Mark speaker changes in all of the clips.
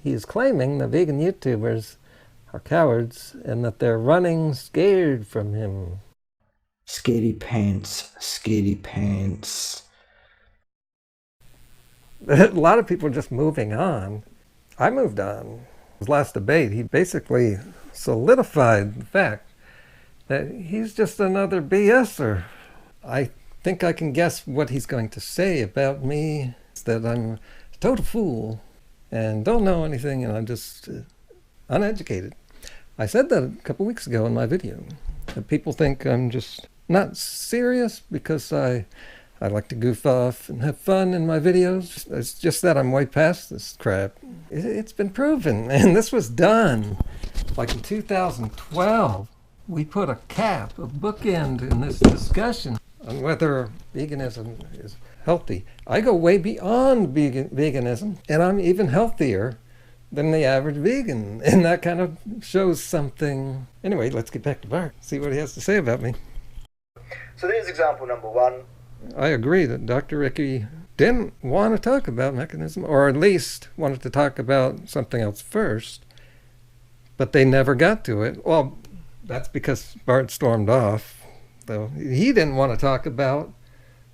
Speaker 1: he's claiming the vegan YouTubers are cowards and that they're running scared from him.
Speaker 2: Scaredy pants, scaredy pants.
Speaker 1: A lot of people are just moving on. I moved on. His last debate, he basically solidified the fact that he's just another BSer. I think I can guess what he's going to say about me. It's that I'm a total fool and don't know anything, and I'm just uneducated. I said that a couple weeks ago in my video. That people think I'm just not serious because I like to goof off and have fun in my videos. It's just that I'm way past this crap. It's been proven, and this was done like in 2012. We put a cap, a bookend in this discussion on whether veganism is healthy. I go way beyond veganism, and I'm even healthier than the average vegan, and that kind of shows something. Anyway, let's get back to Bart, see what he has to say about me.
Speaker 3: So there's example number one.
Speaker 1: I agree that Dr. Ricky didn't want to talk about mechanism, or at least wanted to talk about something else first, but they never got to it. Well, that's because Bart stormed off, though. He didn't want to talk about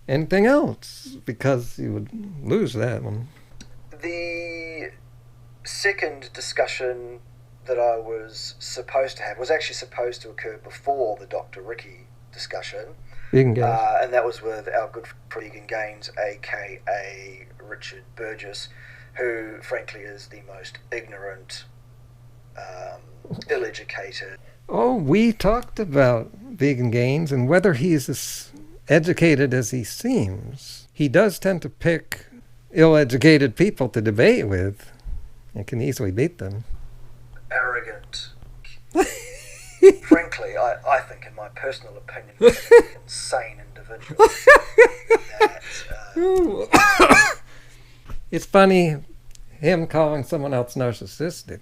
Speaker 1: anything else because he would lose that one.
Speaker 3: The second discussion that I was supposed to have was actually supposed to occur before the Dr. Ricky discussion.
Speaker 1: Vegan Gains.
Speaker 3: And that was with our good friend Vegan Gains, aka Richard Burgess, who frankly is the most ignorant, ill-educated.
Speaker 1: Oh, we talked about Vegan Gains and whether he's as educated as he seems. He does tend to pick ill-educated people to debate with and can easily beat them.
Speaker 3: Arrogant. Frankly, I think, in my personal opinion, he's an insane individual.
Speaker 1: It's funny, him calling someone else narcissistic.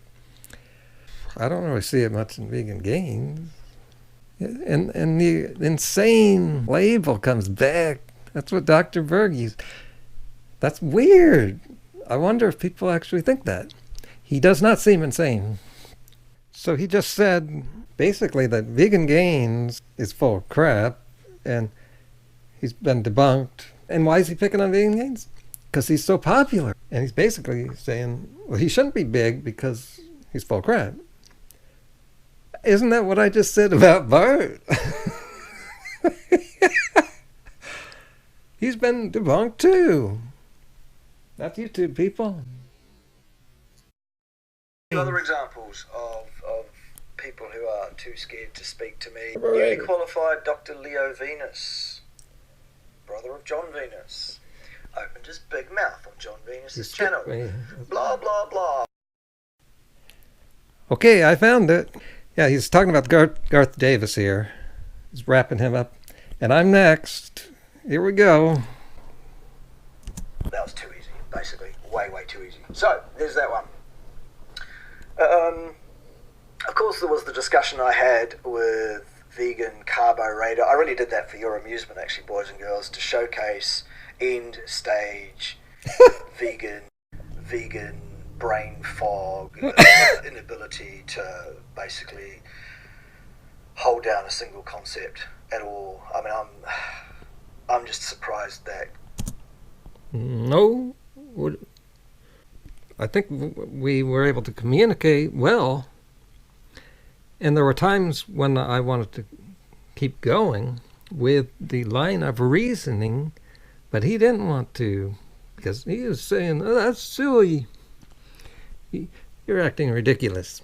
Speaker 1: I don't really see it much in Vegan Gains. And the insane label comes back. That's what Dr. Berg used. That's weird. I wonder if people actually think that. He does not seem insane. So he just said basically that Vegan Gains is full of crap and he's been debunked. And why is he picking on Vegan Gains? Because he's so popular. And he's basically saying, well, he shouldn't be big because he's full of crap. Isn't that what I just said about Bart? He's been debunked too. That's YouTube, people.
Speaker 3: Other examples of people who are too scared to speak to me. Newly qualified Dr. Leo Venus, brother of John Venus, opened his big mouth on John Venus's channel. Blah, blah, blah.
Speaker 1: Okay, I found it. Yeah, he's talking about Garth Davis here. He's wrapping him up. And I'm next. Here we go.
Speaker 3: That was too easy, basically. Way, way too easy. So, there's that one. Of course, there was the discussion I had with vegan CarboRaider. I really did that for your amusement, actually, boys and girls, to showcase end stage vegan brain fog, inability to basically hold down a single concept at all. I mean, I'm just surprised that.
Speaker 1: No, I think we were able to communicate well, and there were times when I wanted to keep going with the line of reasoning, but he didn't want to, because he was saying, oh, that's silly. You're acting ridiculous.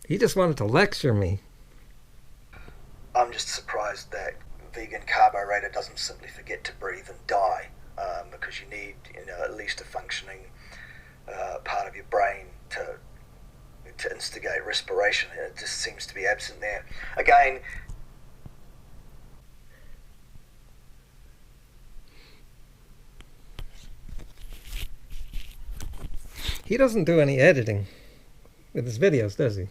Speaker 1: He just wanted to lecture me.
Speaker 3: I'm just surprised that vegan CarboRaider doesn't simply forget to breathe and die, because you need, at least a functioning part of your brain to instigate respiration. It just seems to be absent there. Again,
Speaker 1: he doesn't do any editing with his videos, does he?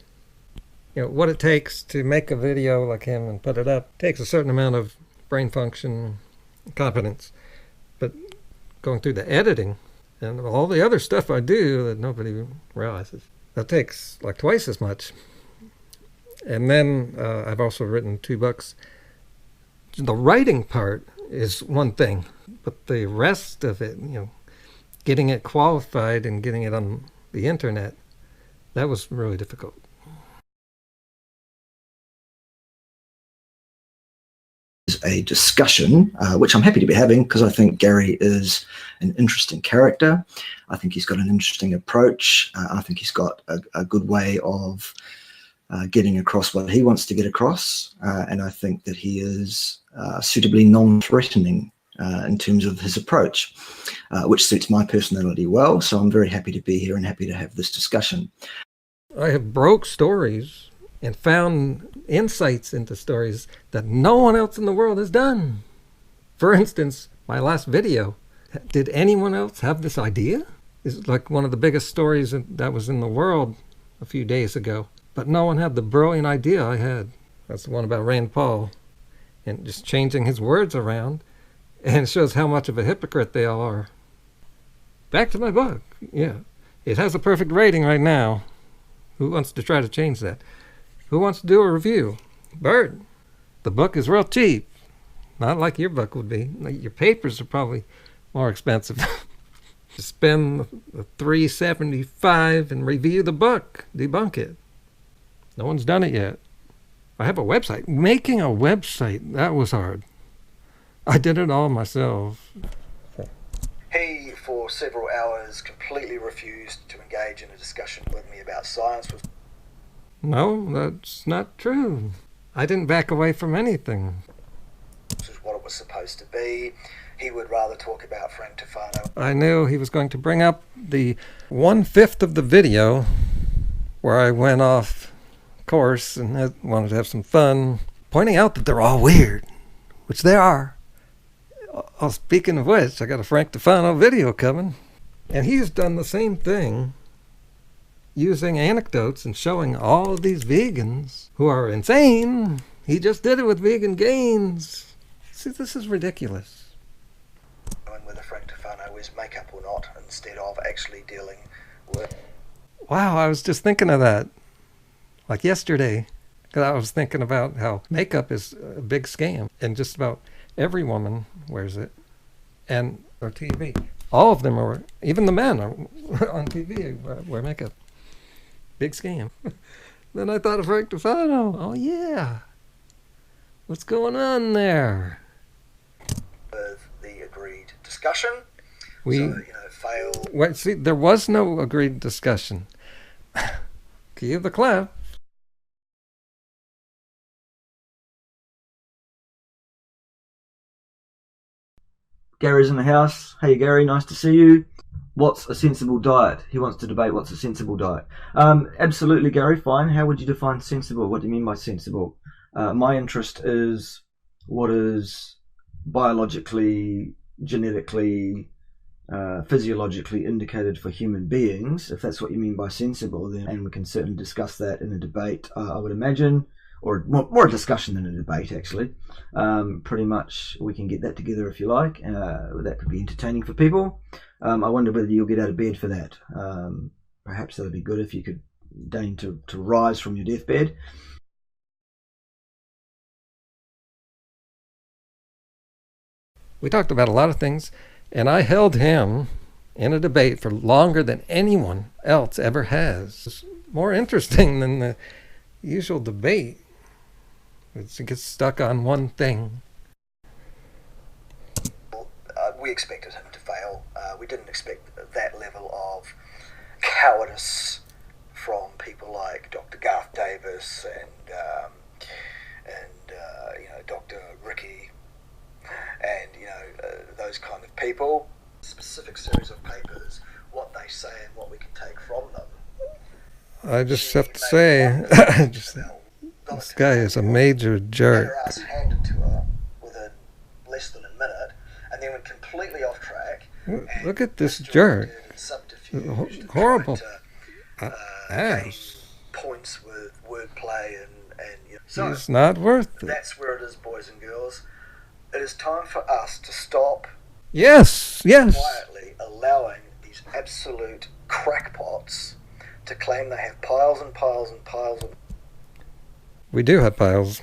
Speaker 1: What it takes to make a video like him and put it up takes a certain amount of brain function, competence. But going through the editing, And all the other stuff I do that nobody realizes, that takes like twice as much. And then I've also written 2 books. The writing part is one thing, but the rest of it, getting it qualified and getting it on the internet, that was really difficult.
Speaker 2: A discussion, which I'm happy to be having because I think Gary is an interesting character. I think he's got an interesting approach. I think he's got a good way of getting across what he wants to get across. And I think that he is suitably non-threatening in terms of his approach, which suits my personality well. So I'm very happy to be here and happy to have this discussion.
Speaker 1: I have broke stories and found insights into stories that no one else in the world has done. For instance, my last video. Did anyone else have this idea? It's like one of the biggest stories that was in the world a few days ago. But no one had the brilliant idea I had. That's the one about Rand Paul and just changing his words around. And it shows how much of a hypocrite they all are. Back to my book. Yeah, it has a perfect rating right now. Who wants to try to change that? Who wants to do a review? Bart, the book is real cheap. Not like your book would be. Your papers are probably more expensive. Just spend the $3.75 and review the book. Debunk it. No one's done it yet. I have a website. Making a website, that was hard. I did it all myself.
Speaker 3: He, for several hours, completely refused to engage in a discussion with me about science.
Speaker 1: No, that's not true. I didn't back away from anything.
Speaker 3: This is what it was supposed to be. He would rather talk about Frank Tufano.
Speaker 1: I knew he was going to bring up the 1/5 of the video where I went off course and wanted to have some fun, pointing out that they're all weird, which they are. Oh, speaking of which, I got a Frank Tufano video coming, and he's done the same thing, using anecdotes and showing all of these vegans who are insane. He just did it with Vegan Gains. See, this is ridiculous.
Speaker 3: Whether Frank Tufano is makeup or not, instead of actually dealing with...
Speaker 1: Wow, I was just thinking of that. Like yesterday, because I was thinking about how makeup is a big scam, and just about every woman wears it, and or TV. All of them are, even the men are on TV wear makeup. Big scam. Then I thought of Frank Tufano. Oh yeah, what's going on there?
Speaker 3: With the agreed discussion, fail.
Speaker 1: Wait, see, there was no agreed discussion. Cue the clap.
Speaker 2: Gary's in the house. Hey Gary, nice to see you. What's a sensible diet? He wants to debate what's a sensible diet. Absolutely, Gary, fine. How would you define sensible? What do you mean by sensible? My interest is what is biologically, genetically, physiologically indicated for human beings. If that's what you mean by sensible, then, and we can certainly discuss that in a debate, I would imagine, or more a discussion than a debate, actually. Pretty much we can get that together if you like. That could be entertaining for people. I wonder whether you'll get out of bed for that. Perhaps that would be good if you could deign to rise from your deathbed.
Speaker 1: We talked about a lot of things, and I held him in a debate for longer than anyone else ever has. It's more interesting than the usual debate. It gets stuck on one thing.
Speaker 3: We expected him to fail. We didn't expect that level of cowardice from people like Dr. Garth Davis and Dr. Ricky and those kind of people. Specific series of papers, what they say and what we can take from them.
Speaker 1: I just have to say, this guy is a major jerk.
Speaker 3: Had her ass handed to her within less than a minute, and then went completely off track.
Speaker 1: Look at this jerk. Horrible
Speaker 3: ass. Points with wordplay and so
Speaker 1: he's not worth it.
Speaker 3: That's where it is, boys and girls. It is time for us to stop.
Speaker 1: Yes.
Speaker 3: Quietly allowing these these absolute crackpots to claim they have piles and piles and piles of...
Speaker 1: We do have piles.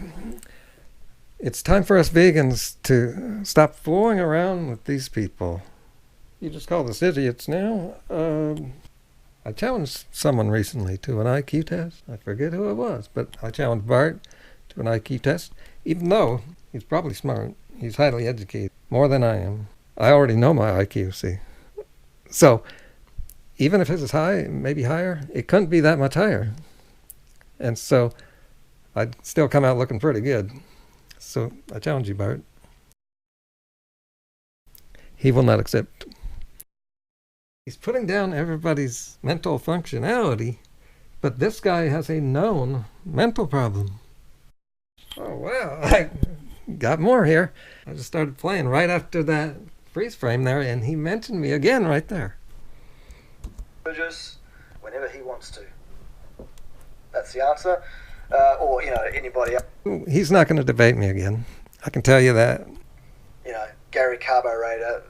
Speaker 1: It's time for us vegans to stop fooling around with these people. You just call us idiots now. I challenged someone recently to an IQ test. I forget who it was, but I challenged Bart to an IQ test, even though he's probably smart. He's highly educated, more than I am. I already know my IQ, see. So, even if his is high, maybe higher, it couldn't be that much higher. And so, I'd still come out looking pretty good. So, I challenge you, Bart. He will not accept. He's putting down everybody's mental functionality, but this guy has a known mental problem. Oh, well, I got more here. I just started playing right after that freeze frame there, and he mentioned me again right there.
Speaker 3: Whenever he wants to. That's the answer. Or, anybody else.
Speaker 1: He's not going to debate me again. I can tell you that.
Speaker 3: Gary CarboRaider,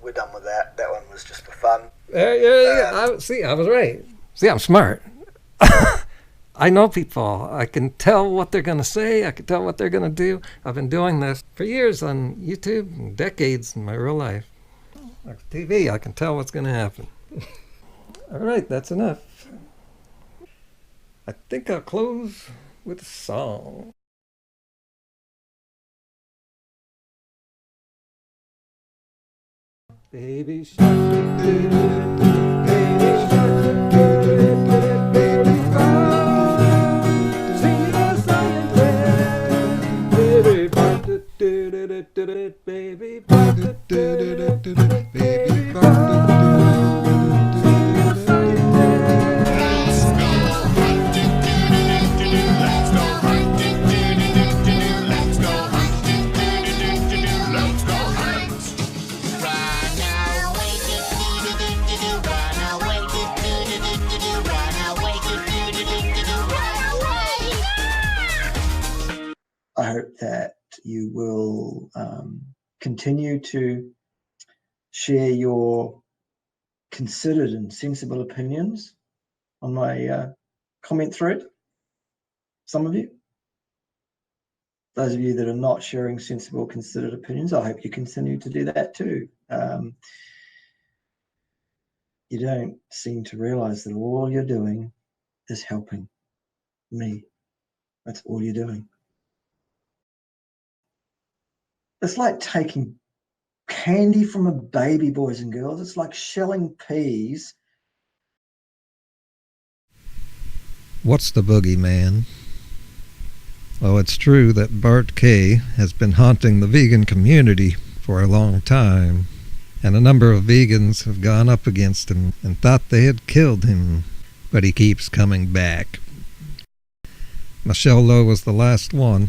Speaker 3: we're done with that. That one was just for fun.
Speaker 1: Yeah. I was right. See, I'm smart. I know people. I can tell what they're going to say. I can tell what they're going to do. I've been doing this for years on YouTube, and decades in my real life. Like TV, I can tell what's going to happen. All right, that's enough. I think I'll close with a song. Baby shark, baby shark, baby Bart, sing us on baby Bart, baby Bart, baby Bart.
Speaker 2: I hope that you will continue to share your considered and sensible opinions on my comment thread. Some of you. Those of you that are not sharing sensible, considered opinions, I hope you continue to do that too. You don't seem to realize that all you're doing is helping me. That's all you're doing. It's like taking candy from a baby, boys and girls. It's like shelling peas.
Speaker 1: What's the boogeyman? Well, it's true that Bart K. has been haunting the vegan community for a long time, and a number of vegans have gone up against him and thought they had killed him, but he keeps coming back. Michelle Lowe was the last one.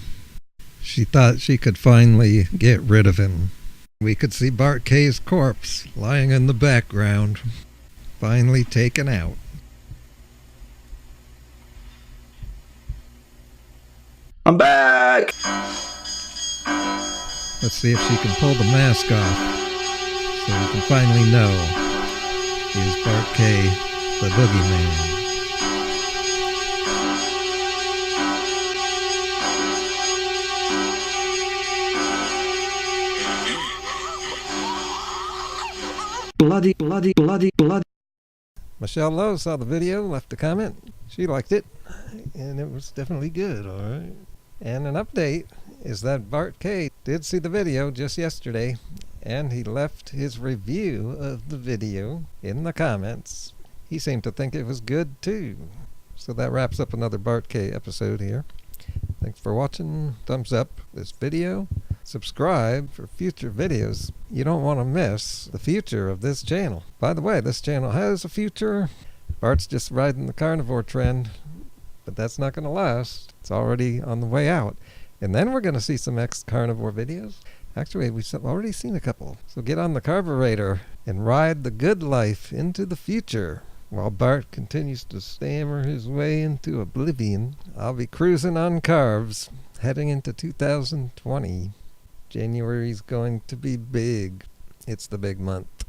Speaker 1: She thought she could finally get rid of him. We could see Bart K.'s corpse lying in the background, finally taken out.
Speaker 2: I'm back!
Speaker 1: Let's see if she can pull the mask off, so we can finally know, is Bart K. the boogeyman? Bloody. Michelle Lowe saw the video, left a comment. She liked it, and it was definitely good, alright. And an update is that Bart K. did see the video just yesterday, and he left his review of the video in the comments. He seemed to think it was good too. So that wraps up another Bart K. episode here. Thanks for watching. Thumbs up this video. Subscribe for future videos. You don't want to miss the future of this channel. By the way, this channel has a future. Bart's just riding the carnivore trend, but that's not going to last. It's already on the way out. And then we're going to see some ex-carnivore videos. Actually, we've already seen a couple. So get on the CarboRaider and ride the good life into the future. While Bart continues to stammer his way into oblivion, I'll be cruising on carbs, heading into 2020. January's going to be big. It's the big month.